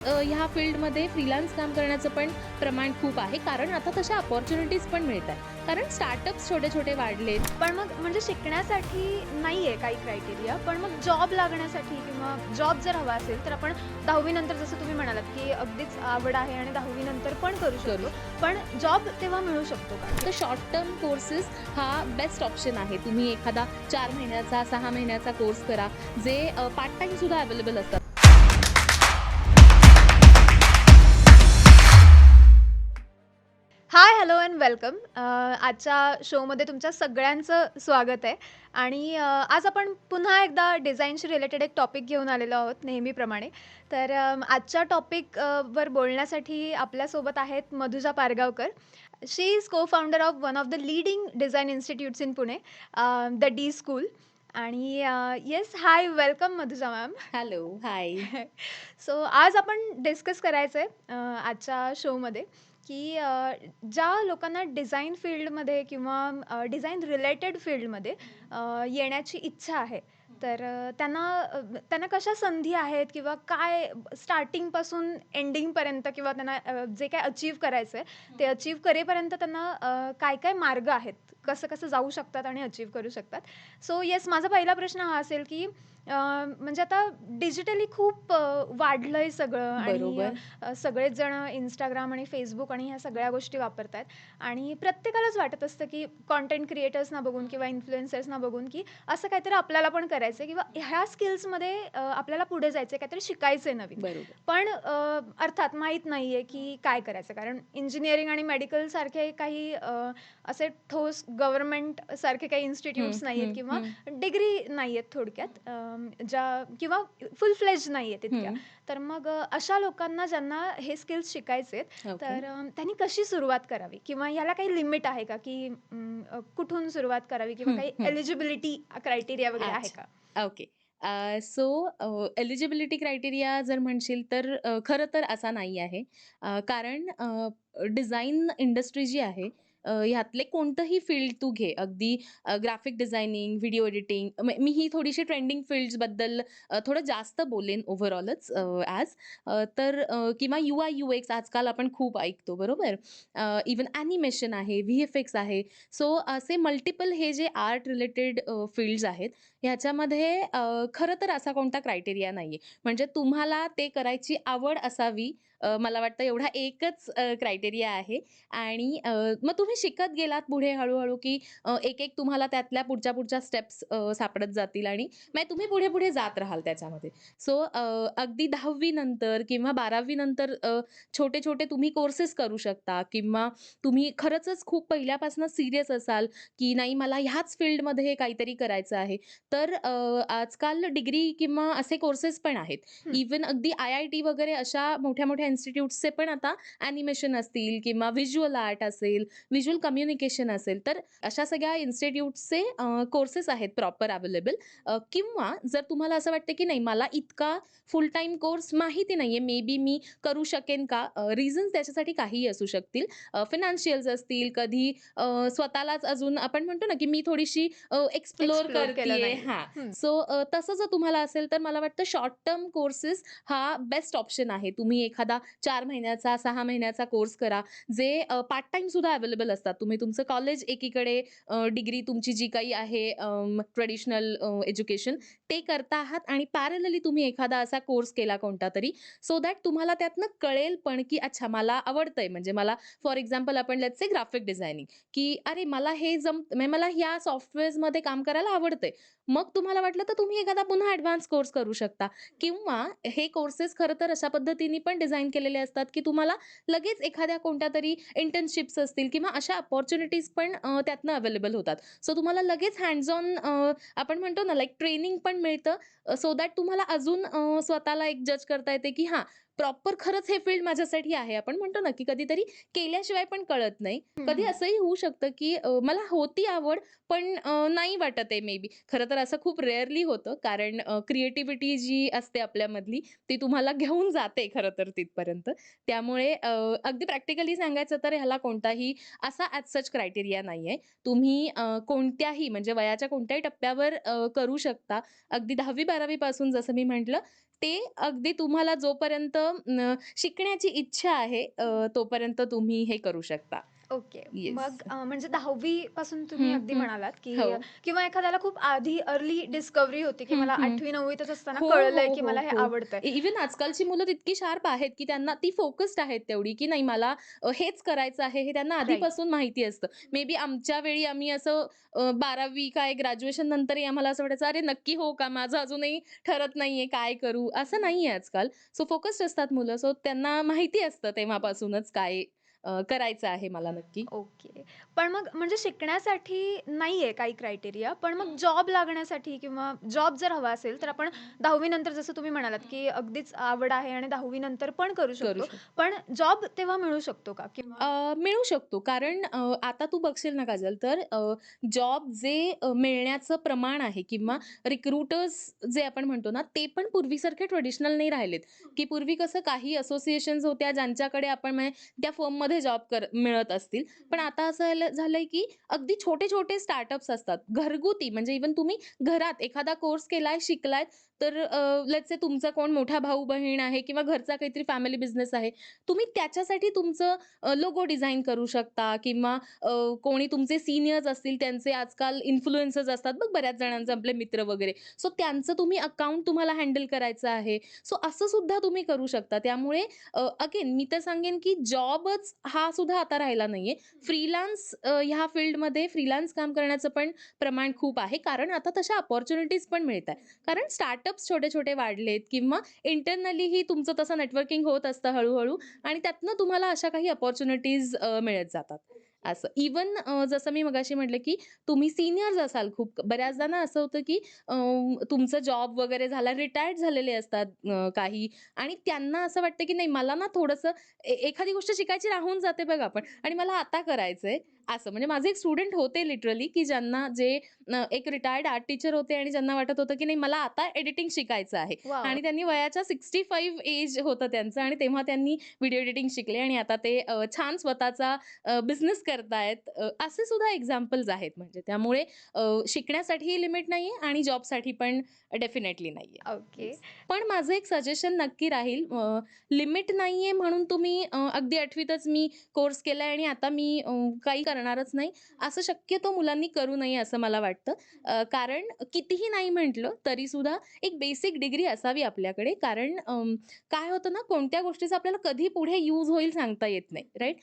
ह्या फील्डमध्ये फ्रीलान्स काम करण्याचं पण प्रमाण खूप आहे. कारण आता तशा अपॉर्च्युनिटीज पण मिळत आहेत. कारण स्टार्टअप्स छोटे-छोटे वाढलेत. पण मग म्हणजे शिकण्यासाठी नाही आहे काही क्रायटेरिया. पण मग जॉब लागण्यासाठी किंवा जॉब जर हवा असेल, तर आपण 10वी नंतर जसं तुम्ही म्हणालात, की अगदीच आवड आहे आणि 10वी नंतर पण करू शकतो. पण जॉब तेव्हा मिळू शकतो का? तर शॉर्ट टर्म कोर्सेस हा बेस्ट ऑप्शन आहे. तुम्ही एखादा 4 महिन्याचा, 6 महिन्याचा कोर्स करा, जे पार्ट टाईम सुद्धा अवेलेबल असतात. हाय, हॅलो एंड वेलकम. आजच्या शोमध्ये तुमच्या सगळ्यांचं स्वागत आहे आणि आज आपण पुन्हा एकदा डिझाईनशी रिलेटेड एक टॉपिक घेऊन आलेलो आहोत नेहमीप्रमाणे. तर आजच्या टॉपिक वर बोलण्यासाठी आपल्यासोबत आहेत Madhuja Pargaonkar. She is co-founder of one of the leading design institutes in Pune, the D school. आणि yes, hi, welcome Madhuja ma'am. Hello, hi. So आज आपण डिस्कस करायचं आहे आजच्या शोमध्ये, की ज्या लोकांना डिझाइन फील्डमध्ये किंवा डिझाइन रिलेटेड फील्डमध्ये येण्याची इच्छा आहे, तर त्यांना कशा संधी आहेत किंवा काय स्टार्टिंगपासून एंडिंगपर्यंत किंवा त्यांना जे काही अचीव्ह करायचं आहे ते अचीव्ह करेपर्यंत त्यांना काय काय मार्ग आहेत, कसं कसं जाऊ शकतात आणि अचीव्ह करू शकतात. सो येस, माझा पहिला प्रश्न हा असेल, की म्हणजे आता डिजिटली खूप वाढलंय सगळं आणि बरोबर. सगळेच जण Instagram आणि Facebook आणि ह्या सगळ्या गोष्टी वापरतायत आणि प्रत्येकालाच वाटत असतं, की कंटेंट क्रिएटर्सना बघून किंवा इन्फ्लुएन्सर्सना बघून, की असं काहीतरी आपल्याला पण करायचंय किंवा ह्या स्किल्समध्ये आपल्याला पुढे जायचंय, काहीतरी शिकायचंय नवीन. बरोबर. पण अर्थात माहीत नाहीये, की काय करायचं. कारण इंजिनिअरिंग आणि मेडिकल सारखे काही असे ठोस गव्हर्नमेंट सारखे काही हं, इन्स्टिट्यूट्स नाहीयेत हं, किंवा हं, डिग्री नाहीयेत थोडक्यात, ज्या किंवा फुल फ्लेज नाहीये तितक्या. हं. तर मग अशा लोकांना ज्यांना हे स्किल्स शिकायचेत, ओके. तर त्यांनी कशी सुरुवात करावी किंवा ह्याला काही लिमिट आहे का, की कुठून सुरुवात करावी किंवा हं, काही हं. एलिजिबिलिटी क्रायटेरिया वगैरे आहे का? अच्छा. ओके. सो एलिजिबिलिटी क्रायटेरिया जर म्हणशील तर खरं तर असा नाही आहे. कारण डिझाइन इंडस्ट्री जी आहे, ह्यातले कोणतंही फील्ड तू घे. अगदी ग्राफिक डिझायनिंग, व्हिडिओ एडिटिंग. मी ही थोडीशी ट्रेंडिंग फील्ड्सबद्दल थोडं जास्त बोलेन ओव्हरऑलच तर किंवा यूआय यूएक्स आजकाल आपण खूप ऐकतो, बरोबर? इव्हन ॲनिमेशन आहे, व्ही-एफ-एक्स आहे. सो असे मल्टिपल हे जे आर्ट रिलेटेड फील्ड्स आहेत, ह्याच्यामध्ये खरं तर असा कोणता क्रायटेरिया नाहीये. म्हणजे तुम्हाला ते करायची आवड असावी, मला वाटतं एवढा एकच क्रायटेरिया आहे. आणि मग तुम्ही शिकत गेलात पुढे हळू-हळू, की एक-एक तुम्हाला त्यातल्या पुढच्या-पुढच्या स्टेप्स सापडत जातील आणि मग तुम्ही पुढे-पुढे जात राहाल त्याच्यामध्ये. सो अगदी 10वी नंतर किंवा 12वी नंतर छोटे-छोटे तुम्ही कोर्सेस करू शकता किंवा तुम्ही खरंचच खूप पहिल्यापासून सीरियस असाल, की नाही मला ह्याच फील्डमध्ये काहीतरी करायचं आहे. तर आजकाल डिग्री किंवा असे कोर्सेस पण आहेत. हं. इव्हन अगदी आय-आय-टी वगैरे अशा मोठ्या-मोठ्या इन्स्टिट्यूट्सचे पण आता ॲनिमेशन असतील किंवा व्हिज्युअल आर्ट असेल, व्हिज्युअल कम्युनिकेशन असेल, तर अशा सगळ्या इन्स्टिट्यूट्सचे कोर्सेस आहेत प्रॉपर अवेलेबल. किंवा जर तुम्हाला असं वाटतं, की नाही मला इतका फुल टाईम कोर्स माहिती नाहीये, मे बी मी करू शकेन का? रिझन्स त्याच्यासाठी काहीही असू शकतील. फायनान्शियल्स असतील, कधी स्वतःलाच अजून आपण म्हणतो ना, की मी थोडीशी एक्सप्लोर एक्सप्लोर केलं करतीये. नाहीये. हां. हं. सो तसं जर तुम्हाला असेल, तर मला वाटतं शॉर्ट टर्म कोर्सेस हा बेस्ट ऑप्शन आहे. तुम्ही एखादा 4 महिन्याचा, 6 महिन्याचा कोर्स करा, जे पार्ट टाईम सुद्धा अवेलेबल असतात. तुम्ही तुमचं कॉलेज एकीकडे, डिग्री तुमची जी काही आहे ट्रेडिशनल एज्युकेशन ते करता आहात आणि पॅरलली तुम्ही एखादा असा कोर्स केला कोणतातरी, सो दॅट तुम्हाला त्यातनं कळेल पण, की अच्छा मला आवडतंय. म्हणजे मला फॉर एक्झाम्पल आपण लेट्स से ग्राफिक डिझायनिंग, की अरे मला हे म्हणजे मला ह्या सॉफ्टवेअर्समध्ये काम करायला आवडतंय. मग तुम्हाला वाटलं तर तुम्ही एखादा पुन्हा ॲडव्हान्स कोर्स करू शकता किंवा हे कोर्सेस खरं तर अशा पद्धतीने पण डिझाइन केलेले असतात, की तुम्हाला लगेच एखाद्या कोणत्यातरी इंटर्नशिप्स असतील किंवा अशा अपॉर्च्युनिटीज पण त्यातनं अवेलेबल होतात. सो तुम्हाला लगेच हँड्स ऑन आपण म्हणतो ना लाइक ट्रेनिंग पण मिळतं, सो दॅट तुम्हाला अजून स्वतःला एक जज करता येते, की हां, प्रॉपर खरंच हे फील्ड माझ्यासाठी आहे. आपण म्हणतो ना, की कधीतरी केल्याशिवाय पण कळत नाही. हं, कधी हं. असंही होऊ शकतं, की मला होती आवड पण नाही वाटत आहे मे बी. खरं तर असं खूप रेअरली होतं कारण क्रिएटिव्हिटी जी असते आपल्यामधली ती तुम्हाला घेऊन जाते खरं तर तिथपर्यंत. त्यामुळे अगदी प्रॅक्टिकली सांगायचं तर ह्याला कोणताही असा ॲज सच क्रायटेरिया नाहीये. तुम्ही कोणत्याही म्हणजे वयाच्या कोणत्याही टप्प्यावर करू शकता. अगदी 10वी-12वी पासून जसं मी म्हटलं ते अगदी तुम्हाला जोपर्यंत शिकण्याची इच्छा आहे तोपर्यंत तुम्ही हे करू शकता. ओके. येस. मग म्हणजे 10वी पासून तुम्ही हं, अगदी हं. म्हणालात, हो. की किंवा एखाद्याला खूप आधी अर्ली डिस्कव्हरी होती, की हं, मला हं. 8वी-9वीतच असताना हो, हो, कळलंय, की हो, मला हे हो. आवडतंय. इव्हन आजकालची मुलं तितकी शार्प आहेत, की त्यांना ती फोकस्ड आहेत तेवढी, की नाही मला हेच करायचं आहे, हे त्यांना राइट. आधीपासून माहिती असतं. मे बी आमच्या वेळी आम्ही असं 12वी काय ग्रॅज्युएशन नंतरही आम्हाला असं वाटायचं, "अरे नक्की हो का? माझं अजूनही ठरत नाहीये, काय करू?" असं नाहीये आजकाल. सो फोकस्ड असतात मुलं. सो त्यांना माहिती असतं तेव्हापासूनच काय करायचं आहे मला नक्की. ओके. पण मग म्हणजे शिकण्यासाठी नाहीये काही क्रायटेरिया, पण मग जॉब लागण्यासाठी किंवा जॉब जर हवा असेल, तर आपण 10वी नंतर जसं तुम्ही म्हणालात, की अगदीच आवड आहे आणि 10वी नंतर पण करू करू शकतो. शकतो. पण जॉब तेव्हा मिळू शकतो का? किंवा मिळू शकतो. कारण आता तू बघशील ना काजल, तर जॉब जे मिळण्याचं प्रमाण आहे किंवा रिक्रुटर्स जे आपण म्हणतो ना, ते पण पूर्वीसारखे ट्रेडिशनल नाही राहिलेत, की पूर्वी कसं काही असोसिएशन्स होत्या ज्यांच्याकडे आपण त्या फर्ममध्ये जॉब मिळत असतील. पण आता असं झालंय, की अगदी छोटे-छोटे स्टार्टअप्स असतात. घरगुती म्हणजे इव्हन तुम्ही घरात एखादा कोर्स केलाय, शिकलाय, तर लेट्स से तुमचा कोण मोठा भाऊ-बहीण आहे किंवा घरचा काहीतरी फॅमिली बिझनेस आहे. तुम्ही त्याच्यासाठी तुमचं लोगो डिझाइन करू शकता किंवा कोणी तुमचे सीनियर्स असतील त्यांचे आजकाल इन्फ्लुएन्सर्स असतात बघ बऱ्याच जणांचे आपले मित्र वगैरे. सो त्यांचं तुम्ही अकाउंट तुम्हाला हँडल करायचं आहे. सो असं सुद्धा तुम्ही करू शकता. त्यामुळे अगेन मी तर सांगेन की जॉबच हा सुद्धा आता राहिला नाहीये. फ्रीलान्स ह्या फील्डमध्ये फ्रीलान्स काम करण्याचं पण प्रमाण खूप आहे. कारण आता तशा अपॉर्च्युनिटीज पण मिळतायत. कारण स्टार्टअप्स छोटे-छोटे वाढलेत किंवा इंटरनलीही तुमचं तसं नेटवर्किंग होत असतं हळू आणि त्यातनं तुम्हाला अशा काही अपॉर्च्युनिटीज मिळत जातात. असं. इव्हन जसं मी मगाशी म्हटलं, की तुम्ही सीनियर्स असाल खूप बऱ्याचदा ना असं होतं, की तुमचं जॉब वगैरे झाला, रिटायर्ड झालेले असतात काही आणि त्यांना असं वाटतं, की नाही मला ना थोडंसं एखादी गोष्ट शिकायची राहून जाते बघा आपण आणि मला आता करायचंय असं. म्हणजे माझे एक स्टुडंट होते लिटरली, की ज्यांना जे एक रिटायर्ड आर्ट टीचर होते आणि ज्यांना वाटत होतं, की नाही मला आता एडिटिंग शिकायचं आहे वॉव! आणि त्यांनी वयाच्या 65 एज होतं त्यांचं आणि तेव्हा त्यांनी व्हिडिओ एडिटिंग शिकले आणि आता ते छान स्वतःचा बिझनेस करतायत. असे सुद्धा एक्झाम्पल्स आहेत म्हणजे. त्यामुळे शिकण्यासाठीही लिमिट नाहीये आणि जॉबसाठी पण डेफिनेटली नाहीये. ओके. येस. पण माझं एक सजेशन नक्की राहील लिमिट नाहीये म्हणून तुम्ही अगदी 8वीतच मी कोर्स केलाय आणि आता मी काही करणारच नाही, असं शक्यतो मुलांनी करू नये असं मला वाटतं. कारण कितीही नाही म्हटलं तरीसुद्धा एक बेसिक डिग्री असावी आपल्याकडे. कारण काय होतं ना, कोणत्या गोष्टीचा आपल्याला कधी पुढे यूज होईल सांगता येत नाही, राइट?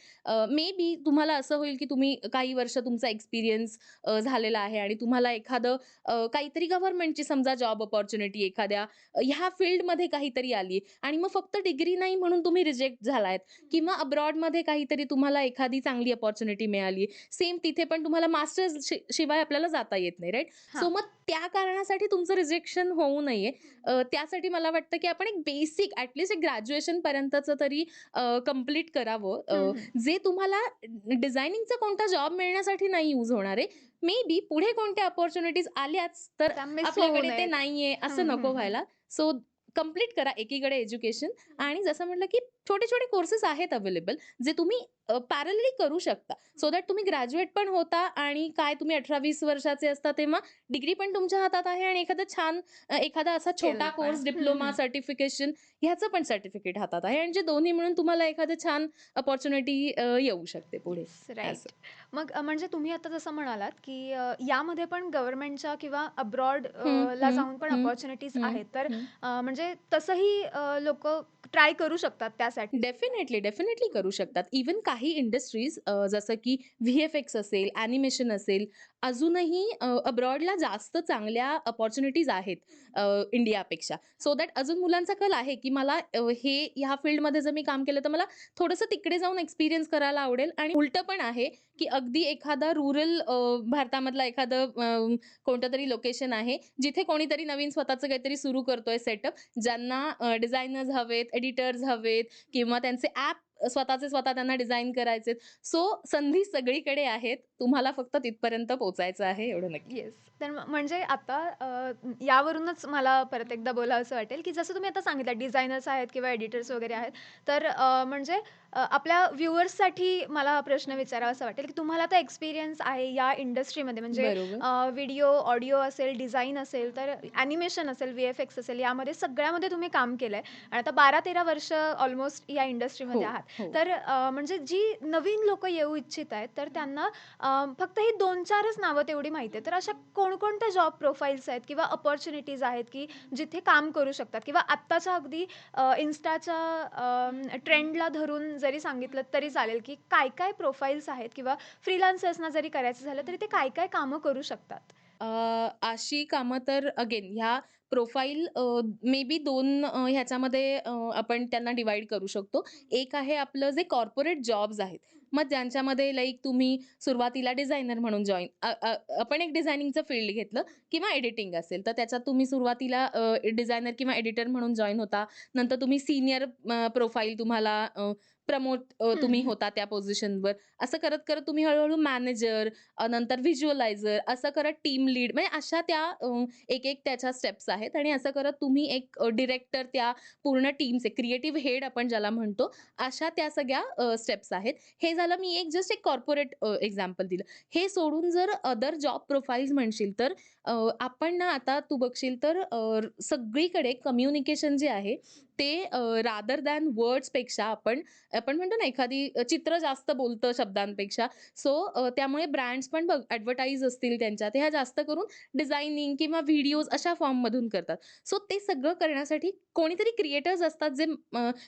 मे बी तुम्हाला असं होईल, की तुम्ही काही वर्ष तुमचा एक्सपिरियन्स झालेला आहे आणि तुम्हाला एखादं काहीतरी गव्हर्नमेंटची समजा जॉब अपॉर्च्युनिटी एखाद्या ह्या फील्डमध्ये काहीतरी आली आणि मग फक्त डिग्री नाही म्हणून तुम्ही रिजेक्ट झालायत किंवा अब्रॉडमध्ये काहीतरी तुम्हाला एखादी चांगली अपॉर्च्युनिटी मिळाली. सेम तिथे पण तुम्हाला मास्टर्स शिवाय आपल्याला जाता येत नाही, राइट? सो हां. मग त्या कारणासाठी तुमचं रिजेक्शन होऊ नये. त्यासाठी मला वाटतं, की आपण एक बेसिक ॲटलीस्ट एक ग्रॅज्युएशन पर्यंतचं तरी कंप्लीट करावं. हं, हं. जे तुम्हाला डिझायनिंगचा कोणता जॉब मिळण्यासाठी नाही यूज होणार आहे. मे बी पुढे कोणत्या अपॉर्च्युनिटीज आल्याच, तर त्या मिस होऊ आपल्याकडे ते नयेत. नाहीये असं हं, नको हं, हं. व्हायला. सो कंप्लीट करा एकीकडे एज्युकेशन आणि जसं म्हटलं, की छोटे-छोटे कोर्सेस आहेत अवेलेबल जे तुम्ही पॅरलली करू शकता. सो दॅट तुम्ही ग्रॅज्युएट पण होता आणि काय तुम्ही 18-20 वर्षाचे असता तेव्हा डिग्री पण तुमच्या हातात आहे आणि एखादा छान एखादा असा स्किल छोटा पण. कोर्स, हं, डिप्लोमा, हं. सर्टिफिकेशन ह्याचं पण सर्टिफिकेट हातात आहे आणि जे दोन्ही मिळून तुम्हाला एखादं छान अपॉर्च्युनिटी येऊ शकते पुढे येस, असं. राइट. मग म्हणजे तुम्ही आता जसं म्हणालात, की यामध्ये पण गव्हर्नमेंटच्या किंवा अब्रॉड हं, ला हं, जाऊन पण हं, अपॉर्च्युनिटीज हं, आहेत. तर हं. म्हणजे तसंही ट्राय करू शकतात त्यासाठी. डेफिनेटली, डेफिनेटली करू शकतात. इव्हन काही इंडस्ट्रीज जसं की व्ही-एफ-एक्स असेल, ॲनिमेशन असेल, अजूनही अब्रॉडला जास्त चांगल्या अपॉर्च्युनिटीज आहेत इंडियापेक्षा. सो दॅट अजून मुलांचा कल आहे, की मला हे ह्या फील्डमध्ये जर मी काम केलं, तर मला थोडंसं तिकडे जाऊन एक्सपिरियन्स करायला आवडेल आणि उलटं पण आहे, की अगदी एखादा रुरल भारतामधला एखादं कोणतं लोकेशन आहे, जिथे कोणीतरी नवीन स्वतःचं काहीतरी सुरू करतोय सेटअप, ज्यांना डिझायनर्स हवेत, एडिटर्स हवेत किंवा त्यांचे ॲप स्वतःचे स्वतः त्यांना डिझाइन करायचेत. सो संधी सगळीकडे आहेत. तुम्हाला फक्त तिथपर्यंत पोहोचायचं आहे एवढं नक्की. येस. तर म्हणजे आता यावरूनच मला परत एकदा बोलावसं वाटेल, की जसं तुम्ही आता सांगितलं डिझायनर्स आहेत किंवा एडिटर्स वगैरे आहेत. तर म्हणजे आपल्या व्ह्युअर्ससाठी मला हा प्रश्न विचारावासा वाटेल, की तुम्हाला आता एक्सपिरियन्स आहे या इंडस्ट्रीमध्ये म्हणजे बरोबर. व्हिडिओ, ऑडिओ असेल, डिझाइन असेल, तर ॲनिमेशन असेल, व्ही-एफ-एक्स असेल, यामध्ये सगळ्यामध्ये तुम्ही काम केलंय आणि आता 12-13 वर्ष ऑलमोस्ट या हो, इंडस्ट्रीमध्ये आहात. हो. तर म्हणजे जी नवीन लोकं येऊ इच्छित आहेत, तर त्यांना फक्त ही 2-4च नावं तेवढी माहिती आहेत. तर अशा कोणकोणत्या जॉब प्रोफाइल्स आहेत किंवा अपॉर्च्युनिटीज आहेत, की जिथे काम करू शकतात किंवा आत्ताच्या अगदी Instaच्या ट्रेंडला धरून जरी सांगितलं तरी चालेल, की काय-काय प्रोफाइल्स आहेत किंवा फ्रीलान्सर्सना जरी करायचं झालं, तरी ते काय-काय कामं करू शकतात? अशी कामं तर अगेन ह्या प्रोफाईल मे बी 2 ह्याच्यामध्ये आपण त्यांना डिव्हाईड करू शकतो. एक आहे आपलं जे कॉर्पोरेट जॉब्स आहेत. मग ज्यांच्यामध्ये लाइक तुम्ही सुरुवातीला डिझायनर म्हणून जॉइन आपण एक डिझायनिंगचं फील्ड घेतलं किंवा एडिटिंग असेल, तर त्याच्यात तुम्ही सुरुवातीला डिझायनर किंवा एडिटर म्हणून जॉइन होता. नंतर तुम्ही सीनियर प्रोफाईल तुम्हाला प्रमोट हं, तुम्ही हं. होता त्या पोझिशनवर. असं करत-करत तुम्ही हळू मॅनेजर नंतर व्हिज्युअलायझर असं करत टीम लीड म्हणजे अशा त्या एक-एक त्याच्या स्टेप्स आहेत आणि असं करत तुम्ही एक डिरेक्टर त्या पूर्ण टीमचे क्रिएटिव्ह हेड आपण ज्याला म्हणतो, अशा त्या सगळ्या स्टेप्स आहेत. हे झालं मी एक जस्ट एक कॉर्पोरेट एक्झाम्पल दिलं. हे सोडून जर अदर जॉब प्रोफाइल्स म्हणशील तर आपण ना आता तू बघशील तर सगळीकडे कम्युनिकेशन जे आहे ते रादर दॅन वर्ड्सपेक्षा आपण आपण म्हणतो ना एखादी चित्र जास्त बोलतं शब्दांपेक्षा. सो त्यामुळे ब्रँड्स पण बघ ॲडव्हर्टाइज असतील त्यांच्या, ते ह्या जास्त करून डिझायनिंग किंवा व्हिडिओज अशा फॉर्ममधून करतात. सो ते सगळं करण्यासाठी कोणीतरी क्रिएटर्स असतात जे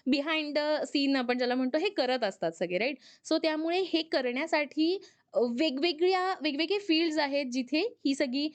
बिहाइंड द सीन आपण ज्याला म्हणतो हे करत असतात सगळे राइट. सो त्यामुळे हे करण्यासाठी वेगवेगळे फील्ड्स आहेत जिथे ही सगळी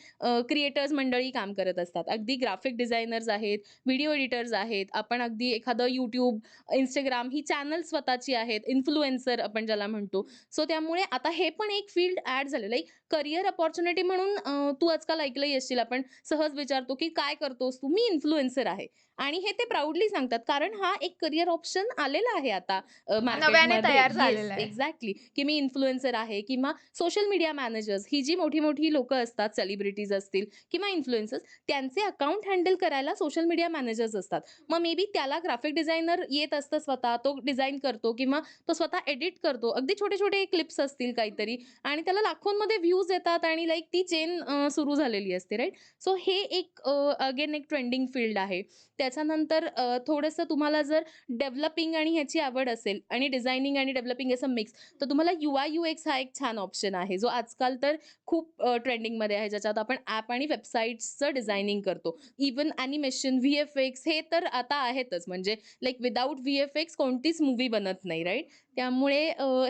क्रिएटर्स मंडळी काम करत असतात. अगदी ग्राफिक डिझायनर्स आहेत, व्हिडिओ एडिटर्स आहेत. आपण अगदी एखादं YouTube, Instagram ही चॅनल स्वतःची आहेत. इन्फ्लुएन्सर आपण ज्याला म्हणतो. सो त्यामुळे आता हे पण एक फील्ड ॲड झालेलं आहे. करियर अपॉर्च्युनिटी म्हणून तू आजकाल ऐकलंही असशील आपण सहज विचारतो, की "काय करतोस तू?" "मी इन्फ्लुएन्सर आहे." आणि हे ते प्राउडली सांगतात. कारण हा एक करियर ऑप्शन आलेला आहे आता नव्याने मार्केटमध्ये. तयार येस, झालेलं आहे. एक्झॅक्टली. की मी इन्फ्लुएन्सर आहे किंवा सोशल मीडिया मॅनेजर्स ही जी मोठी-मोठी लोकं असतात, सेलिब्रिटीज असतील किंवा इन्फ्लुएन्सर्स त्यांचे अकाउंट हँडल करायला सोशल मीडिया मॅनेजर्स असतात. मग मे बी त्याला ग्राफिक डिझायनर येत असतं स्वतः, तो डिझाइन करतो किंवा तो स्वतः एडिट करतो. अगदी छोटे-छोटे क्लिप्स असतील काहीतरी आणि त्याला लाखोंमध्ये व्ह्यूज येतात आणि लाइक ती चेन सुरू झालेली असते राइट. सो हे एक अगेन एक ट्रेंडिंग फील्ड आहे. त्याच्यानंतर थोडंसं तुम्हाला जर डेव्हलपिंग आणि ह्याची आवड असेल आणि डिझायनिंग आणि डेव्हलपिंग असं मिक्स, तर तुम्हाला UI-UX हा एक छान ऑप्शन आहे, जो आजकाल तर खूप ट्रेंडिंगमध्ये आहे. ज्याच्यात आपण ॲप आणि वेबसाईट्सचं डिझायनिंग करतो. इव्हन ॲनिमेशन, व्ही-एफ-एक्स हे तर आता आहेतच. म्हणजे लाइक विथआऊट व्ही-एफ-एक्स कोणतीच मूव्ही बनत नाही, राइट? त्यामुळे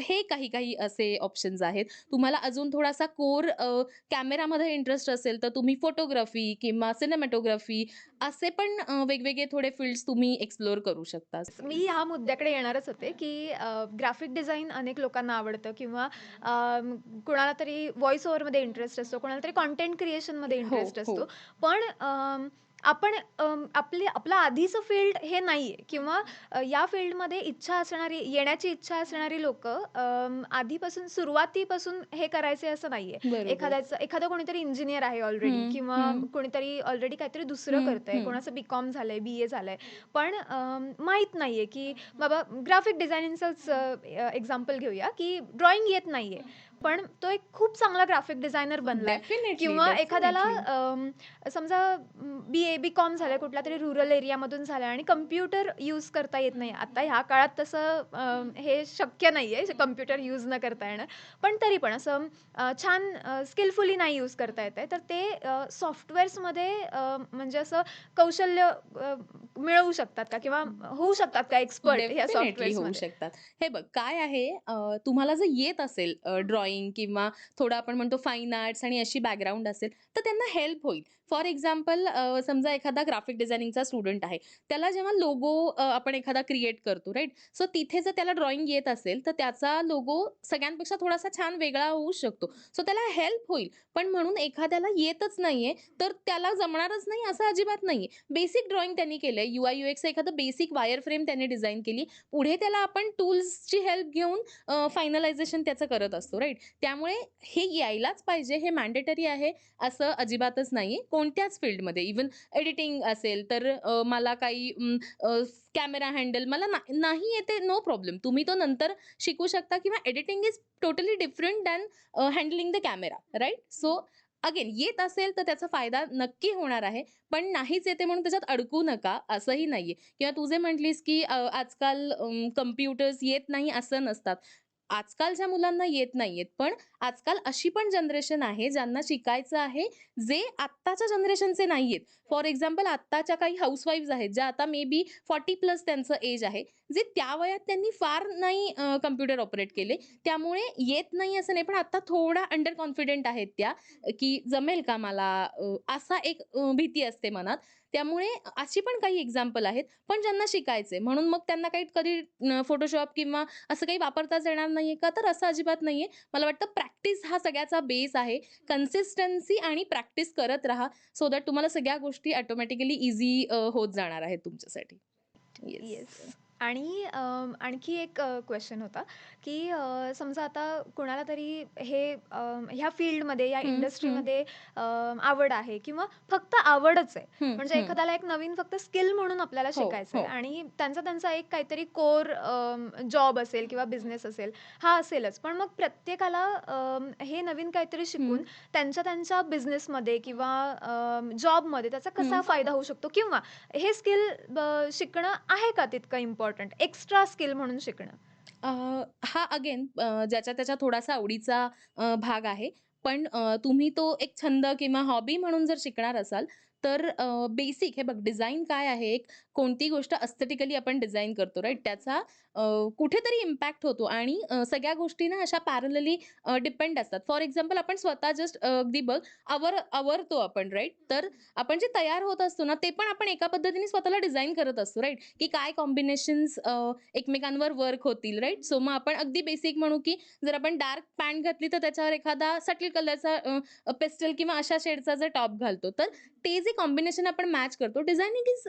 हे काही-काही असे ऑप्शन्स आहेत. तुम्हाला अजून थोडासा कोर कॅमेरामध्ये इंटरेस्ट असेल, तर तुम्ही फोटोग्राफी किंवा सिनेमॅटोग्राफी असे पण वेगवेगळे थोडे फील्ड्स तुम्ही एक्सप्लोर करू शकता. मी ह्या मुद्द्याकडे येणारच होते, की ग्राफिक डिझाइन अनेक लोकांना आवडतं किंवा कुणाला तरी व्हॉईस ओव्हरमध्ये इंटरेस्ट असतो, कोणाला तरी कंटेंट क्रिएशनमध्ये हो, इंटरेस्ट हो. असतो. पण आपण आपलं आधीचं फील्ड हे नाहीये किंवा या फील्डमध्ये येण्याची इच्छा असणारी लोकं आधीपासून सुरुवातीपासून हे करायचे असं नाहीये. बरोबर. एखादं कोणीतरी इंजिनिअर आहे ऑलरेडी हं, किंवा हं. कोणीतरी ऑलरेडी काहीतरी दुसरं हं, करतंय, हं. कोणाचं बी-कॉम झालंय, बी-ए झालंय. पण माहीत नाहीये, की बाबा ग्राफिक डिझायनिंगचंच एक्झाम्पल घेऊया, की ड्रॉइंग येत नाहीये. पण तो एक खूप चांगला ग्राफिक डिझायनर बनलाय डेफिनिटली, किंवा एखाद्याला डेफिनिटली. समजा बी-कॉम झालंय, कुठल्यातरी रुरल एरियामधून झालाय आणि कॉम्प्युटर यूज करता येत नाही. आता ह्या काळात तसं हे शक्य नाहीये, कॉम्प्युटर यूज न करता येणं. पण तरी पण असं छान स्किलफुली नाही यूज करता येत आहे. तर ते सॉफ्टवेअर्समध्ये म्हणजे असं कौशल्य मिळवू शकतात का किंवा होऊ शकतात का एक्सपर्ट ह्या डेफिनिटली होऊ सॉफ्टवेअर्समध्ये? शकतात. हे बघ काय आहे तुम्हाला जर येत असेल ड्रॉइंग किंवा थोडं आपण म्हणतो फाईन आर्ट्स आणि अशी बॅकग्राऊंड असेल, तर त्यांना हेल्प होईल. फॉर एक्झाम्पल समजा एखादा ग्राफिक डिझायनिंगचा स्टुडंट आहे. त्याला जेव्हा लोगो आपण एखादा क्रिएट करतो राइट? सो तिथे जर त्याला ड्रॉइंग येत असेल, तर त्याचा लोगो सगळ्यांपेक्षा थोडासा छान वेगळा होऊ शकतो. सो त्याला हेल्प होईल. पण म्हणून एखाद्याला येतच नाहीये, तर त्याला जमणारच नाही असं अजिबात नाहीये. बेसिक ड्रॉइंग त्यांनी केलंय. यूआय-यूएक्सचं एखादं बेसिक वायर फ्रेम त्याने डिझाइन केली. पुढे त्याला आपण टूल्सची हेल्प घेऊन फायनलायझेशन त्याचं करत असतो राइट? त्यामुळे हे यायलाच पाहिजे, हे मॅन्डेटरी आहे असं अजिबातच नाहीये. कोणत्याच फील्डमध्ये इव्हन एडिटिंग असेल तर मला काही कॅमेरा हँडल मला नाही येते नो प्रॉब्लेम. तुम्ही तो नंतर शिकू शकता किंवा editing is totally different than handling the camera right? So again येत असेल तर त्याचा फायदा नक्की होणार आहे. पण नाहीच येते म्हणून त्याच्यात अडकू नका असंही नाहीये. किंवा तू जे म्हटलीस, की आजकाल कॉम्प्युटर्स येत नाही असं नसतात. आजकालच्या मुलांना येत नाहीयेत. पण आजकाल अशी पण जनरेशन आहे ज्यांना शिकायचं आहे, जे आत्ताच्या जनरेशनचे नाहीयेत. फॉर एक्झाम्पल आत्ताच्या काही हाउसवाईफ्स आहेत, ज्या आता मे बी 40 प्लस त्यांचं एज आहे, जे त्या वयात त्यांनी फार नाही कॉम्प्युटर ऑपरेट केले. त्यामुळे येत नाही असं नाही, पण आता थोडा अंडर कॉन्फिडंट आहेत त्या, की जमेल का मला? असा एक भीती असते मनात. त्यामुळे अशी पण काही एक्झाम्पल आहेत. पण ज्यांना शिकायचंय म्हणून मग त्यांना काही कधी Photoshop किंवा असं काही वापरताच येणार नाहीये का? तर असं अजिबात नाहीये. मला वाटतं प्रॅक्टिस हा सगळ्याचा बेस आहे. कन्सिस्टन्सी आणि प्रॅक्टिस करत राहा, सो दॅट तुम्हाला सगळ्या गोष्टी ऑटोमॅटिकली ईझी होत जाणार आहेत तुमच्यासाठी. येस. येस. आणि आणखी एक क्वेशन होता, की समजा आता कोणाला तरी हे ह्या फील्डमध्ये, या हं, हं. इंडस्ट्रीमध्ये आवड आहे किंवा फक्त आवडच आहे. हं, म्हणजे हं. एखाद्याला एक नवीन फक्त स्किल म्हणून आपल्याला हो, शिकायचं आहे हो. आणि त्यांचा त्यांचा एक काहीतरी कोर जॉब असेल किंवा बिझनेस असेल, हा असेलच. पण मग प्रत्येकाला हे नवीन काहीतरी हं, शिकून त्यांच्या त्यांच्या बिझनेसमध्ये किंवा जॉबमध्ये त्याचा कसा हं. फायदा होऊ शकतो किंवा हे स्किल शिकणं आहे का तितकं इम्पोर्टंट? एक्स्ट्रा स्किल म्हणून शिकणं? अ, हा अगेन ज्याच्या त्याच्या थोडासा आवडीचा भाग आहे. पण तुम्ही तो एक छंद किंवा हॉबी म्हणून जर शिकणार असाल, तर बेसिक हे बघ डिझाइन काय आहे, एक कोणती गोष्ट एस्थेटिकली आपण डिझाइन करतो राइट? त्याचा अ, कुठेतरी इम्पॅक्ट होतो आणि सगळ्या गोष्टी ना अशा पॅरलली डिपेंड असतात. फॉर एक्झाम्पल आपण स्वतः जस्ट अगदी बघ आवरतो आपण राइट? तर आपण जे तयार होत असतो ना, ते पण आपण एका पद्धतीने स्वतःला डिझाइन करत असतो राइट? की काय कॉम्बिनेशन्स एकमेकांवर वर्क होतील राइट? सो मग आपण अगदी बेसिक म्हणू, की जर आपण डार्क पॅन्ट घातली, तर त्याच्यावर एखादा सटल कलरचा पेस्टल किंवा अशा शेडचा जर टॉप घालतो, तर ते जे कॉम्बिनेशन आपण मॅच करतो, डिझायनिंग इज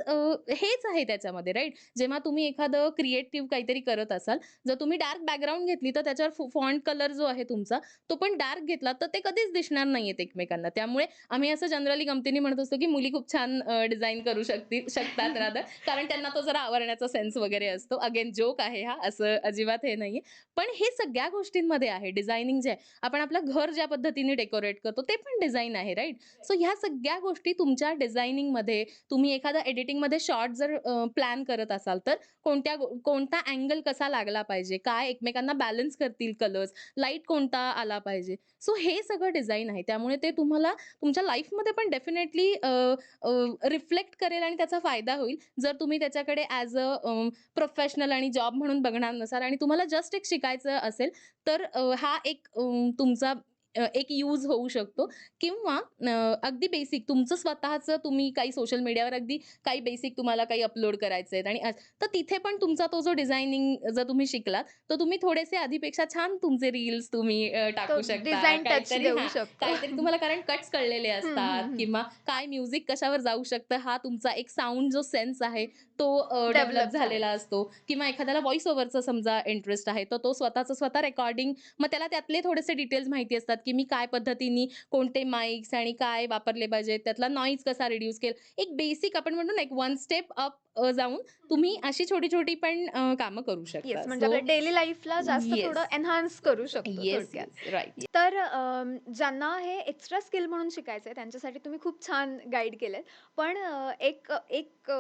हेच आहे त्याच्यामध्ये राइट? जेव्हा तुम्ही एखादं क्रिएटिव्ह काहीतरी करत असाल, जर तुम्ही डार्क बॅकग्राऊंड घेतली, तर त्याच्यावर फॉन्ट कलर जो आहे तुमचा, तो पण डार्क घेतला, तर ते कधीच दिसणार नाहीयेत एकमेकांना. त्यामुळे आम्ही असं जनरली गमतीने म्हणत असतो, की मुली खूप छान डिझाइन करू शकतात रादर कारण त्यांना तो जरा आवरण्याचा सेन्स वगैरे असतो. अगेन जोक आहे हा, असं अजिबात हे नाहीये. पण हे सगळ्या गोष्टींमध्ये आहे. डिझायनिंग जे आहे, आपण आपलं घर ज्या पद्धतीने डेकोरेट करतो, ते पण डिझाइन आहे राइट? सो ह्या सगळ्या गोष्टी तुमच्या डिझायनिंगमध्ये तुम्ही एखादा एडिटिंगमध्ये शॉट जर प्लॅन करत असाल, तर कोणता अँगल कसा लागला पाहिजे, काय एकमेकांना बॅलन्स करतील कलर्स, लाईट कोणता आला पाहिजे. सो हे सगळं डिझाइन आहे. त्यामुळे ते तुम्हाला तुमच्या लाईफमध्ये पण डेफिनेटली रिफ्लेक्ट करेल आणि त्याचा फायदा होईल. जर तुम्ही त्याच्याकडे ॲज प्रोफेशनल आणि जॉब म्हणून बघणार नसाल आणि तुम्हाला जस्ट एक शिकायचं असेल, तर हा एक तुमचा एक यूज होऊ शकतो किंवा अगदी बेसिक तुमचं स्वतःचं तुम्ही काही सोशल मीडियावर अगदी काही बेसिक तुम्हाला काही अपलोड करायचे आहेत आणि तर तिथे पण तुमचा तो जो डिझायनिंग जर तुम्ही शिकलात, तर तुम्ही थोडेसे आधीपेक्षा छान तुमचे रील्स तुम्ही तो टाकू शकता. डिझाइन टच काहीतरी देऊ हां, शकतो. काहीतरी तुम्हाला कारण कट्स कळलेले हं, असतात हं, हं. किंवा काय म्युझिक कशावर जाऊ शकतं, हा तुमचा एक साउंड जो सेन्स आहे, तो डेव्हलप डेव्हलप झालेला झालेला असतो किंवा एखाद्याला व्हॉईस ओव्हरचा समजा इंटरेस्ट आहे, तर तो स्वतःचं स्वतः रेकॉर्डिंग मग त्याला त्यातले थोडेसे डिटेल्स माहिती असतात, की मी काय पद्धतीने कोणते माईक्स आणि काय वापरले पाहिजेत, त्यातला नॉईज कसा रिड्यूस केला. एक बेसिक आपण म्हणतो ना, एक वन स्टेप अप जाऊन तुम्ही अशी छोटी-छोटी पण कामं करू येस, शकता. म्हणजे सो आपल्या डेली लाईफला जास्त येस. थोडं एन्हान्स करू शकतो येस, थोडक्यात. येस. राइट. तर ज्यांना हे एक्स्ट्रा स्किल म्हणून शिकायचं आहे त्यांच्यासाठी तुम्ही खूप छान गाईड केलंय. पण एक एक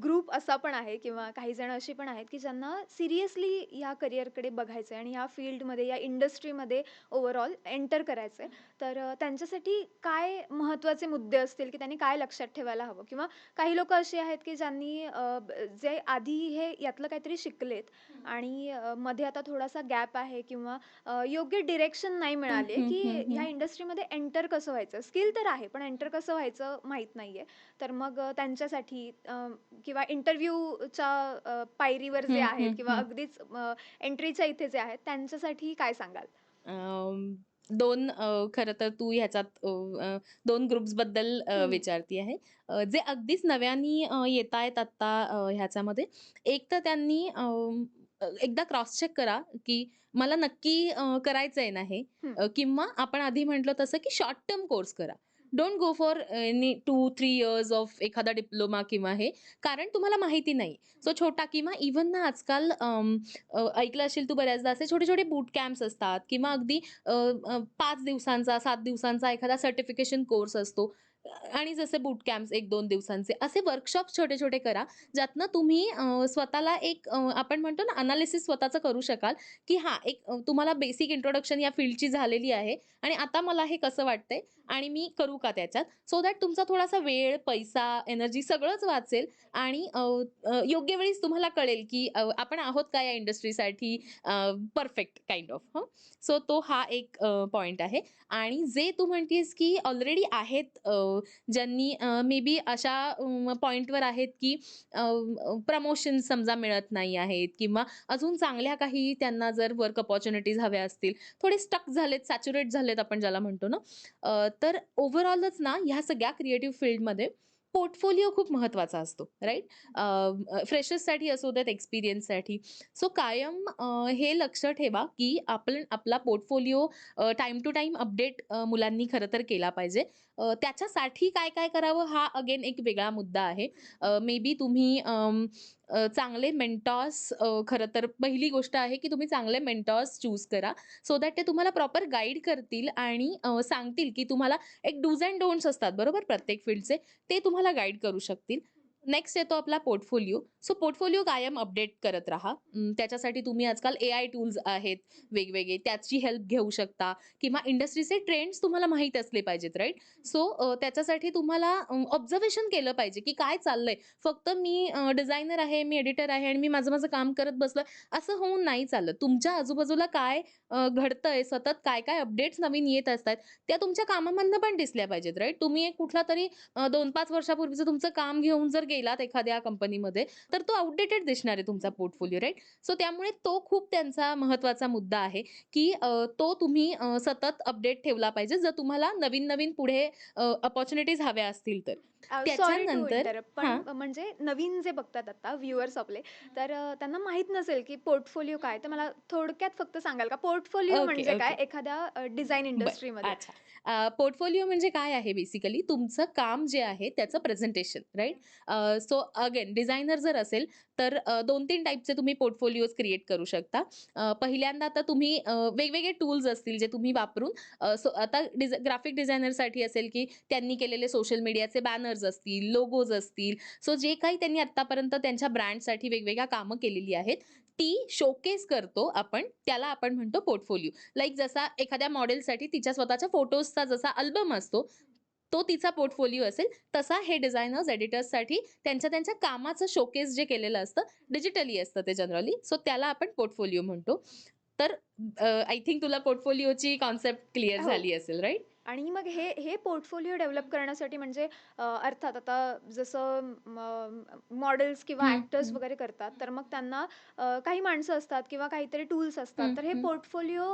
ग्रुप असा पण आहे किंवा काही जण अशी पण आहेत, की ज्यांना सिरियसली ह्या करिअरकडे बघायचं आहे आणि ह्या फील्डमध्ये, या इंडस्ट्रीमध्ये ओव्हरऑल एंटर एंटर करायचं आहे, तर त्यांच्यासाठी काय महत्त्वाचे मुद्दे असतील, की त्यांनी काय लक्षात ठेवायला हवं? किंवा काही लोकं अशी आहेत, की ज्यांनी जे आधी हे यातलं काहीतरी शिकलेत आणि मध्ये आता थोडासा गॅप आहे किंवा योग्य डिरेक्शन नाही हं, मिळाली हं, की हं, ह्या हं. इंडस्ट्रीमध्ये एंटर कसं व्हायचं? स्किल तर आहे, पण एंटर कसं व्हायचं माहीत नाहीये. तर मग त्यांच्यासाठी किंवा इंटरव्ह्यूच्या पायरीवर जे हं, आहेत हं, किंवा हं. अगदीच एंट्रीच्या इथे जे आहेत, त्यांच्यासाठी काय सांगाल? अं, 2 खरं तर तू ह्याच्यात 2 ग्रुप्सबद्दल हं, विचारती आहे. जे अगदीच नव्याने येतायत आत्ता ह्याच्यामध्ये. एक तर त्यांनी एकदा क्रॉस चेक करा, की मला नक्की करायचंय ना हे हं. किंवा आपण आधी म्हटलं तसं, की शॉर्ट टर्म कोर्स करा. Don't go for any 2-3 years of एखादा डिप्लोमा किंवा हे, कारण तुम्हाला माहिती नाही. सो छोटा किंवा इव्हन ना आजकाल ऐकलं असेल तू बऱ्याचदा असे छोटे-छोटे बूट कॅम्प्स असतात किंवा अगदी 5 दिवसांचा, 7 दिवसांचा एखादा सर्टिफिकेशन कोर्स असतो आणि जसे बूट कॅम्प्स 1-2 दिवसांचे असे वर्कशॉप्स छोटे-छोटे करा, ज्यातनं तुम्ही स्वतःला एक आपण म्हणतो ना एनालिसिस स्वतःचं करू शकाल, की हां, एक तुम्हाला बेसिक इंट्रोडक्शन या फील्डची झालेली आहे आणि आता मला हे कसं वाटतंय आणि मी करू का त्याच्यात? सो दॅट तुमचा थोडासा वेळ, पैसा, एनर्जी सगळंच वाचेल आणि योग्य वेळीच तुम्हाला कळेल, की आपण आहोत का या इंडस्ट्रीसाठी परफेक्ट काइंड ऑफ सो तो हा एक पॉइंट आहे आणि जे तू म्हणतीयेस, की ऑलरेडी आहेत ज्यांनी मे बी अशा पॉइंटवर आहेत, की प्रमोशन समजा मिळत नाही आहेत किंवा अजून चांगल्या काही त्यांना जर वर्क अपॉर्च्युनिटीज हव्या असतील, थोडे स्टक झालेत, सॅच्युरेट झालेत आपण ज्याला म्हणतो ना, तर ओव्हरऑलच ना ह्या सगळ्या क्रिएटिव्ह फील्डमध्ये पोर्टफोलिओ खूप महत्त्वाचा असतो, राइट? फ्रेशर्ससाठी असू देत, एक्सपिरियन्ससाठी. सो कायम हे लक्ष ठेवा, की आपण आपला portfolio time to time update मुलांनी खरं तर केला पाहिजे. त्याच्यासाठी काय-काय करावं हा अगेन एक वेगळा मुद्दा आहे. मे बी तुम्ही चांगले मेंटॉर्स खरं तर पहिली गोष्ट आहे, की तुम्ही चांगले मेंटॉर्स चूज करा. सो दॅट ते तुम्हाला प्रॉपर गाईड करतील आणि सांगतील, की तुम्हाला एक डूज एंड डोंट्स असतात बरोबर प्रत्येक फील्डचे, ते तुम्हाला गाईड करू शकतील. नेक्स्ट येतो आपला पोर्टफोलिओ. सो पोर्टफोलिओ कायम अपडेट करत राहा. त्याच्यासाठी तुम्ही आजकाल एआय टूल्स आहेत वेगवेगळे, त्याची हेल्प घेऊ शकता किंवा इंडस्ट्रीचे ट्रेंड्स तुम्हाला माहीत असले पाहिजेत, राइट? सो त्याच्यासाठी तुम्हाला ऑब्झर्वेशन केलं पाहिजे, की काय चाललंय. फक्त मी डिझायनर आहे, मी एडिटर आहे आणि मी माझं-माझं काम करत बसलोय, असं होऊन नाही चालत. तुमच्या आजूबाजूला काय घडतंय, सतत काय-काय अपडेट्स नवीन येत असतात, त्या तुमच्या कामामधनं पण दिसल्या पाहिजेत, राइट? तुम्ही एक कुठलातरी 2-5 वर्षापूर्वीचं तुमचं काम घेऊन जर गेलात एखाद्या कंपनीमध्ये, तर तो आउटडेटेड दिसणार आहे तुमचा पोर्टफोलिओ, राइट? सो त्यामुळे तो खूप त्यांचा महत्त्वाचा मुद्दा आहे, की तो तुम्ही सतत अपडेट ठेवला पाहिजे, जर तुम्हाला नवीन-नवीन पुढे अपॉर्च्युनिटीज हव्या असतील तर. सॉरी टू त्याच्यानंतर इंटरप्ट पण हां. म्हणजे नवीन जे बघतात आता व्ह्यूअर्स आपले, तर त्यांना माहीत नसेल की पोर्टफोलिओ काय? तर मला थोडक्यात फक्त सांगाल का पोर्टफोलिओ ओके, म्हणजे काय ओके. एखाद्या डिझाइन बरं. इंडस्ट्रीमध्ये? अच्छा. पोर्टफोलिओ म्हणजे काय आहे बेसिकली तुमचं काम जे आहे त्याचं presentation, right? So again designer जर असेल तर 2-3 टाइपचे तुम्ही पोर्टफोलिओज क्रिएट करू शकता. पहिल्यांदा तर तुम्ही वेगवेगळे टूल्स असतील जे तुम्ही वापरून सो आता ग्राफिक डिझायनरसाठी असेल, की त्यांनी केलेले सोशल मीडियाचे बॅनर्स असतील, लोगोज असतील. सो जे काही त्यांनी आत्तापर्यंत त्यांच्या ब्रँडसाठी वेगवेगळ्या कामं केलेली आहेत, ती शोकेस करतो आपण, त्याला आपण म्हणतो पोर्टफोलिओ. लाइक जसा एखाद्या मॉडेलसाठी तिच्या स्वतःच्या फोटोजचा जसा अल्बम असतो, तो तिचा पोर्टफोलिओ असेल, तसा हे डिझायनर्स, एडिटर्ससाठी त्यांच्या त्यांच्या कामाचं शोकेस जे केलेलं असतं, डिजिटली असतं ते जनरली. सो त्याला आपण पोर्टफोलिओ म्हणतो. तर आय थिंक तुला पोर्टफोलिओची कन्सेप्ट क्लिअर हो. झाली असेल, राइट? आणि मग हे पोर्टफोलिओ डेव्हलप करण्यासाठी म्हणजे अर्थात आता जसं मॉडेल्स किंवा हं, ॲक्टर्स हं. वगैरे करतात, तर मग त्यांना काही माणसं असतात किंवा काहीतरी टूल्स असतात. हं, तर हे हं. पोर्टफोलिओ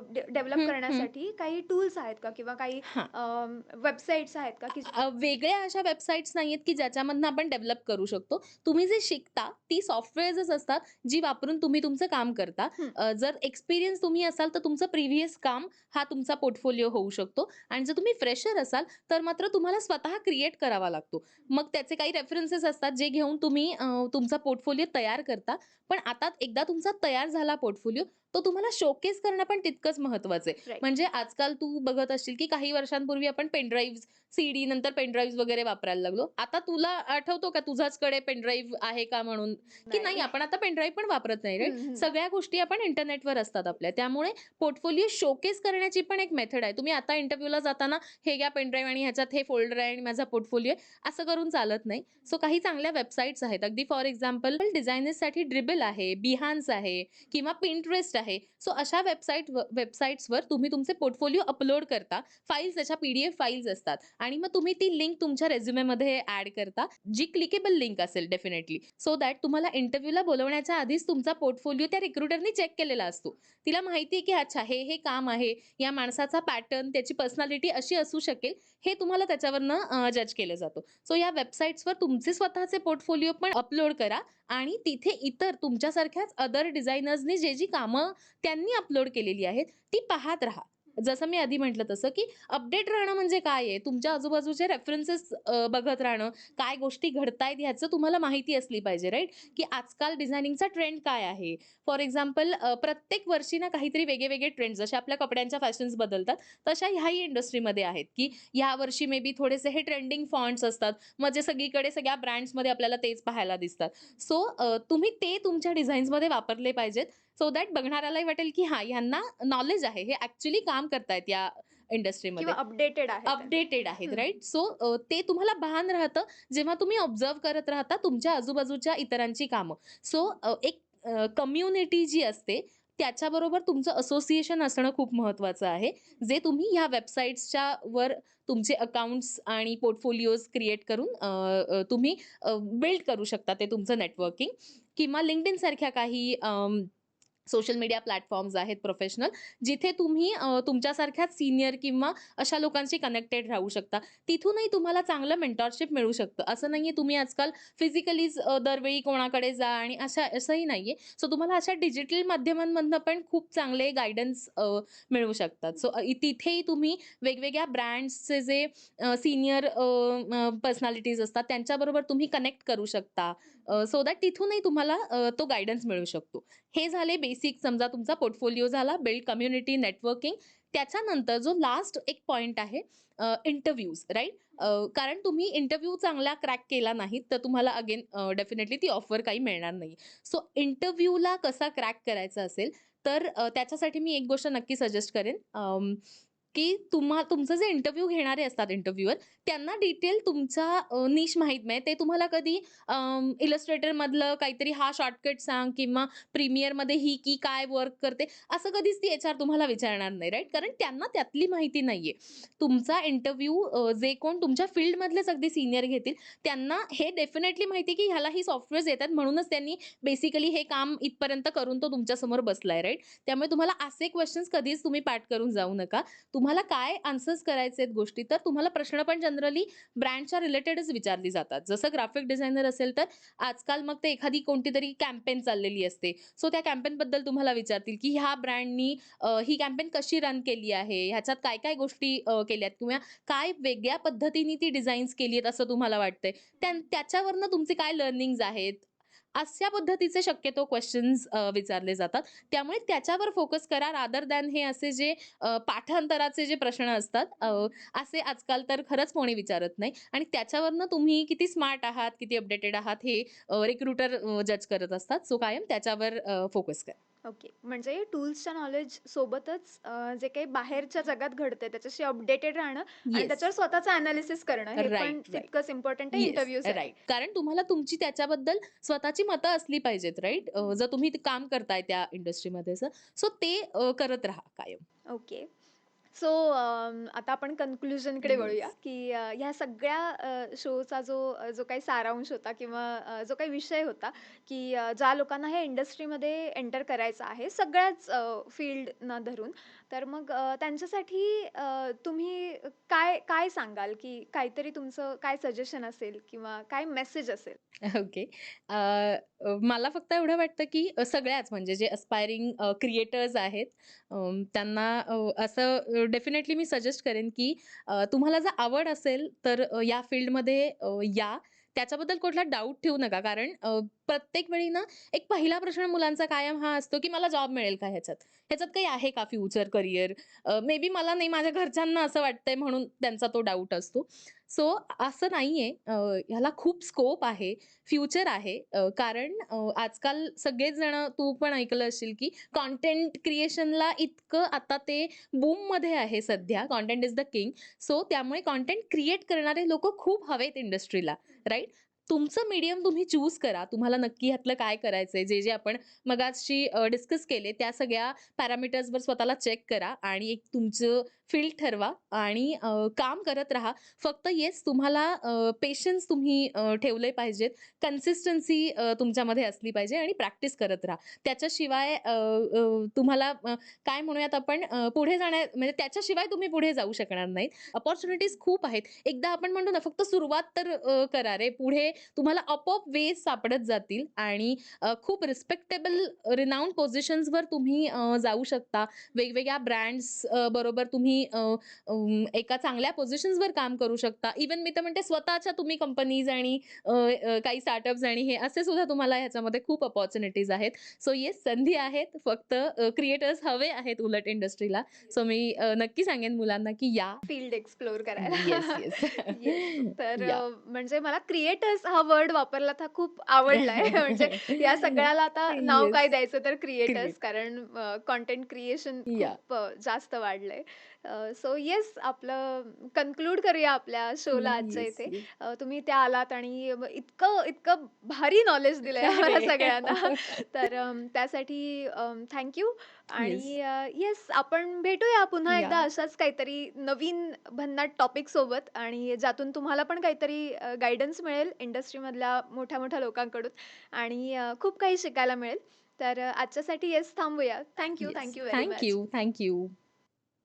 डेव्हलप हं, हं. करण्यासाठी काही टूल्स आहेत का? किंवा काही हां. वेबसाईट्स आहेत का? की वेगळ्या अशा वेबसाईट्स नाहीयेत, की ज्याच्यामधनं आपण डेव्हलप करू शकतो. तुम्ही जे शिकता ती सॉफ्टवेअर्सच असतात, जी वापरून तुम्ही तुमचं काम करता. हं. जर एक्सपिरियन्स तुम्ही असाल, तर तुमचं प्रिव्हियस काम हा तुमचा पोर्टफोलिओ होऊ शकतो आणि जर तुम्ही फ्रेशर असाल, तर मात्र तुम्हाला स्वतः क्रिएट करावा लागतो. मग त्याचे काही रेफरन्सेस असतात, जे घेऊन तुम्ही तुमचा पोर्टफोलिओ तयार करता. पण आता एकदा तुमचा तयार झाला पोर्टफोलिओ, तो तुम्हाला शोकेस करणं पण तितकंच महत्वाचं आहे. राइट. म्हणजे आजकाल तू बघत असशील, की काही वर्षांपूर्वी आपण पेन ड्राईव्हज, सीडी नंतर पेन ड्राईव्हज वगैरे वापरायला लागलो. आता तुला आठवतो का तुझ्याचकडे पेन ड्राईव्ह आहे का म्हणून? की नाही, नाही. आपण आता पेन ड्राईव्ह पण वापरत नाही, राइट? हं, हं. सगळ्या गोष्टी आपण इंटरनेटवर असतात आपल्या. त्यामुळे पोर्टफोलिओ शोकेस करण्याची पण एक मेथड आहे. तुम्ही आता इंटरव्ह्यूला जाताना हे घ्या पेन ड्राईव्ह आणि ह्याच्यात हे फोल्डर आहे आणि माझा पोर्टफोलिओ आहे, असं करून चालत नाही. सो काही चांगल्या वेबसाईट्स आहेत. अगदी फॉर एक्झाम्पल डिझायनर्ससाठी Dribbble आहे, Behance आहे किंवा Pinterest आहे. सो अशा वेबसाईट्सवर तुम्ही तुमचे पोर्टफोलिओ अपलोड करता. फाइल्स त्याच्या पी-डी-एफ फाइल्स असतात आणि मग तुम्ही ती लिंक तुमच्या रिझ्युमेमध्ये ॲड करता. जी क्लिकेबल लिंक असेल डेफिनेटली. सो दॅट तुम्हाला इंटरव्ह्यूला बोलवण्याच्या आधीच तुमचा पोर्टफोलिओ त्या रिक्रुटरनी चेक केलेला असतो. तिला माहिती आहे की अच्छा हे काम आहे, या माणसाचा पॅटर्न, त्याची पर्सनॅलिटी अशी असू शकेल, हे तुम्हाला त्याच्यावरनं जज केलं जातं. सो या वेबसाईट्सवर तुमचे स्वतःचे पोर्टफोलिओ पण अपलोड करा आणि तिथे इतर तुमच्यासारख्याच अदर डिझायनर्सनी जी कामं त्यांनी अपलोड केलेली आहेत, ती पाहत राहा. जसं मी आधी म्हटलं तसं, की अपडेट राहणं म्हणजे काय आहे? तुमच्या आजूबाजूचे रेफरन्सेस बघत राहणं, काय गोष्टी घडतायत ह्याचं तुम्हाला माहिती असली पाहिजे, राइट? की आजकाल डिझायनिंगचा ट्रेंड काय आहे? फॉर एक्झाम्पल प्रत्येक वर्षी ना काहीतरी वेगळे-वेगळे ट्रेंड्स जसे आपल्या कपड्यांच्या फॅशन्स बदलतात, तशा ह्याही इंडस्ट्रीमध्ये आहेत, की यावर्षी मे बी थोडेसे हे ट्रेंडिंग फॉन्ट्स असतात. मग जे सगळीकडे सगळ्या ब्रँड्समध्ये आपल्याला तेच पाहायला दिसतात. सो तुम्ही ते तुमच्या डिझाईन्समध्ये वापरले पाहिजेत. सो दॅट बघणाऱ्यालाही वाटेल, की हां, ह्यांना नॉलेज आहे. हे ॲक्चुअली काम करतायत या किंवा इंडस्ट्रीमध्ये. अपडेटेड आहे ते. अपडेटेड आहेत, हं. राइट? सो ते तुम्हाला भान राहतं, जेव्हा तुम्ही ऑब्झर्व्ह करत राहता तुमच्या आजूबाजूच्या इतरांची कामं. सो एक कम्युनिटी जी असते, त्याच्याबरोबर तुमचं असोसिएशन असणं खूप महत्त्वाचं आहे. जे तुम्ही ह्या वेबसाईट्सच्या वर तुमचे अकाउंट्स आणि पोर्टफोलिओज क्रिएट करून तुम्ही बिल्ड करू शकता ते तुमचं नेटवर्किंग किंवा LinkedIn सारख्या काही सोशल मीडिया प्लॅटफॉर्म्स आहेत प्रोफेशनल, जिथे तुम्ही तुमच्यासारख्याच सीनियर किंवा अशा लोकांशी कनेक्टेड राहू शकता. तिथूनही तुम्हाला चांगलं मेंटॉरशिप मिळू शकतं. असं नाहीये तुम्ही आजकाल फिजिकलीच दरवेळी कोणाकडे जा आणि असंही नाहीये. सो तुम्हाला अशा डिजिटल माध्यमांमधनं पण खूप चांगले गाईडन्स मिळू शकतात. सो तिथेही तुम्ही वेगवेगळ्या ब्रँड्सचे जे सीनियर पर्सनॅलिटीज असतात त्यांच्याबरोबर तुम्ही कनेक्ट करू शकता. सो दॅट तिथूनही तुम्हाला तो गाईडन्स मिळू शकतो. हे झाले बेसिक समजा तुमचा पोर्टफोलिओ झाला, बिल्ड कम्युनिटी, नेटवर्किंग. त्याच्यानंतर जो लास्ट एक पॉइंट आहे इंटरव्ह्यूज राइट? कारण तुम्ही इंटरव्ह्यू चांगला क्रॅक केला नाही, तर तुम्हाला अगेन डेफिनिटली ती ऑफर काही मिळणार नाही. सो इंटरव्ह्यूला कसा क्रॅक करायचा असेल, तर त्याच्यासाठी मी एक गोष्ट नक्की सजेस्ट करेन, की तुमचं जे इंटरव्ह्यू घेणारे असतात इंटरव्ह्यूअर, त्यांना डिटेल तुमचा निश माहीत नाही. ते तुम्हाला कधी इलस्ट्रेटरमधलं काहीतरी हा शॉर्टकट सांग किंवा प्रीमियरमध्ये ही की काय वर्क करते, असं कधीच ती एचआर तुम्हाला विचारणार नाही, राइट? कारण त्यांना त्यातली माहिती नाहीये. तुमचा इंटरव्ह्यू जे कोण तुमच्या फील्डमधलेच अगदी सीनियर घेतील, त्यांना हे डेफिनेटली माहिती की ह्याला ही सॉफ्टवेअर्स येतात म्हणूनच त्यांनी बेसिकली हे काम इथपर्यंत करून तो तुमच्यासमोर बसलाय, राइट? त्यामुळे तुम्हाला असे क्वेशन्स कधीच तुम्ही पाठ करून जाऊ नका. तुम्हाला काय आन्सर्स करायचे आहेत गोष्टी, तर तुम्हाला प्रश्न पण जनरली ब्रँडच्या रिलेटेडच विचारली जातात. जसं ग्राफिक डिझायनर असेल, तर आजकाल मग ते एखादी कोणतीतरी कॅम्पेन चाललेली असते. सो त्या कॅम्पेनबद्दल तुम्हाला विचारतील, की ह्या ब्रँडनी ही कॅम्पेन कशी रन केली आहे? ह्याच्यात काय-काय गोष्टी केल्यात किंवा काय वेगळ्या पद्धतीने ती डिझाईन्स केली आहेत असं तुम्हाला वाटतंय? त्याच्यावरनं तुमचे काय लर्निंग्ज आहेत? अशा पद्धतीचे शक्यतो क्वेशन्स विचारले जातात. त्यामुळे त्याच्यावर फोकस करा रादर दॅन हे असे जे पाठांतराचे जे प्रश्न असतात, असे आजकाल तर खरंच कोणी विचारत नाही आणि त्याच्यावरनं तुम्ही किती स्मार्ट आहात, किती अपडेटेड आहात हे रिक्रुटर जज करत असतात. सो कायम त्याच्यावर फोकस करा. ओके. म्हणजे टूल्सच्या नॉलेज सोबतच जे काही बाहेरच्या जगात घडतंय त्याच्याशी अपडेटेड राहणं आणि येस. त्याच्यावर स्वतःचं एनालिसिस करणं हे पण राइट, राइट. तितकंच इम्पोर्टंट आहे येस, इंटरव्ह्यूसाठी. राइट. कारण तुम्हाला तुमची त्याच्याबद्दल स्वतःची मतं असली पाहिजेत, राइट? जर तुम्ही ते काम करताय त्या इंडस्ट्रीमध्ये सो ते करत राहा कायम. ओके. सो आता आपण कन्क्लुजनकडे वळूया, येस. की ह्या सगळ्या शोचा जो काही सारांश होता किंवा जो काही विषय होता, की ज्या लोकांना हे इंडस्ट्रीमध्ये एंटर करायचं आहे, सगळ्याच फील्डना धरून. तर मग त्यांच्यासाठी तुम्ही काय काय सांगाल, की काहीतरी तुमचं काय सजेशन असेल किंवा काय मेसेज असेल? ओके. अ, मला फक्त एवढं वाटतं, की सगळ्याच म्हणजे जे अस्पायरिंग क्रिएटर्स आहेत, त्यांना असं डेफिनेटली मी सजेस्ट करेन, की तुम्हाला जर आवड असेल तर या फील्डमध्ये या. त्याच्याबद्दल कुठला डाऊट ठेवू नका. कारण प्रत्येक वेळी ना एक पहिला प्रश्न मुलांचा कायम हा असतो, की मला जॉब मिळेल का ह्याच्यात? ह्याच्यात काही आहे का फ्युचर करियर? मे बी मला नाही, माझ्या घरच्यांना असं वाटतंय म्हणून त्यांचा तो डाऊट असतो. सो असं नाहीये. ह्याला खूप स्कोप आहे, फ्युचर आहे. कारण आजकाल सगळेच जण, तू पण ऐकलं असेल, की कंटेंट क्रिएशनला इतकं आता ते बूममध्ये आहे सध्या. Content is the king. So त्यामुळे कंटेंट क्रिएट करणारे लोकं खूप हवेत इंडस्ट्रीला, राइट? तुमचं मीडियम तुम्ही चूज करा. तुम्हाला नक्की ह्यातलं काय करायचंय? जे आपण मगाशी डिस्कस केले त्या सगळ्या पॅरामीटर्सवर स्वतःला चेक करा आणि एक तुमचं फील्ड ठरवा आणि काम करत राहा. फक्त येस, तुम्हाला पेशन्स तुम्ही ठेवले पाहिजेत. कन्सिस्टन्सी तुमच्यामध्ये असली पाहिजे आणि प्रॅक्टिस करत राहा. त्याच्याशिवाय तुम्हाला काय म्हणूयात आपण, पुढे म्हणजे त्याच्याशिवाय तुम्ही पुढे जाऊ शकणार नाहीत. अपॉर्च्युनिटीज खूप आहेत. एकदा आपण म्हणतो ना, फक्त सुरुवात तर करा रे. पुढे तुम्हाला आपोआप वेज सापडत जातील आणि खूप रिस्पेक्टेबल रिनाउंड पोझिशन्सवर तुम्ही जाऊ शकता. वेगवेगळ्या ब्रँड्स बरोबर तुम्ही एका चांगल्या पोझिशन्सवर काम करू शकता. इव्हन मी तर म्हणते स्वतःच्या तुम्ही कंपनीज आणि काही स्टार्टअप्स आणि हे असे सुद्धा तुम्हाला ह्याच्यामध्ये खूप अपॉर्च्युनिटीज आहेत. सो येस, संधी आहेत. फक्त क्रिएटर्स हवे आहेत उलट इंडस्ट्रीला. सो मी नक्की सांगेन मुलांना, की या. फील्ड एक्सप्लोर करायला. Yes, yes. येस. तर या. म्हणजे मला क्रिएटर्स हा वर्ड वापरला तर खूप आवडलाय. म्हणजे या सगळ्याला आता नाव काय येस. द्यायचं तर क्रिएटर्स, क्रिएट. कारण कंटेंट क्रिएशन या. खूप जास्त वाढलंय. सो येस, आपलं कन्क्लूड करूया आपल्या शोला आजच्या येस, इथे. येस. तुम्ही त्या आलात आणि इतकं इतकं भारी नॉलेज दिलंय आम्हाला अरे! सगळ्यांना. तर त्यासाठी येस. आणि येस, आपण भेटूया पुन्हा या. एकदा अशाच काहीतरी नवीन भन्नाट टॉपिक सोबत आणि ज्यातून तुम्हाला पण काहीतरी गाईडन्स मिळेल इंडस्ट्रीमधल्या मोठ्या-मोठ्या लोकांकडून आणि खूप काही शिकायला मिळेल. तर आजच्यासाठी येस, थांबूया. Thank yes. You very thank much. You. Thank you.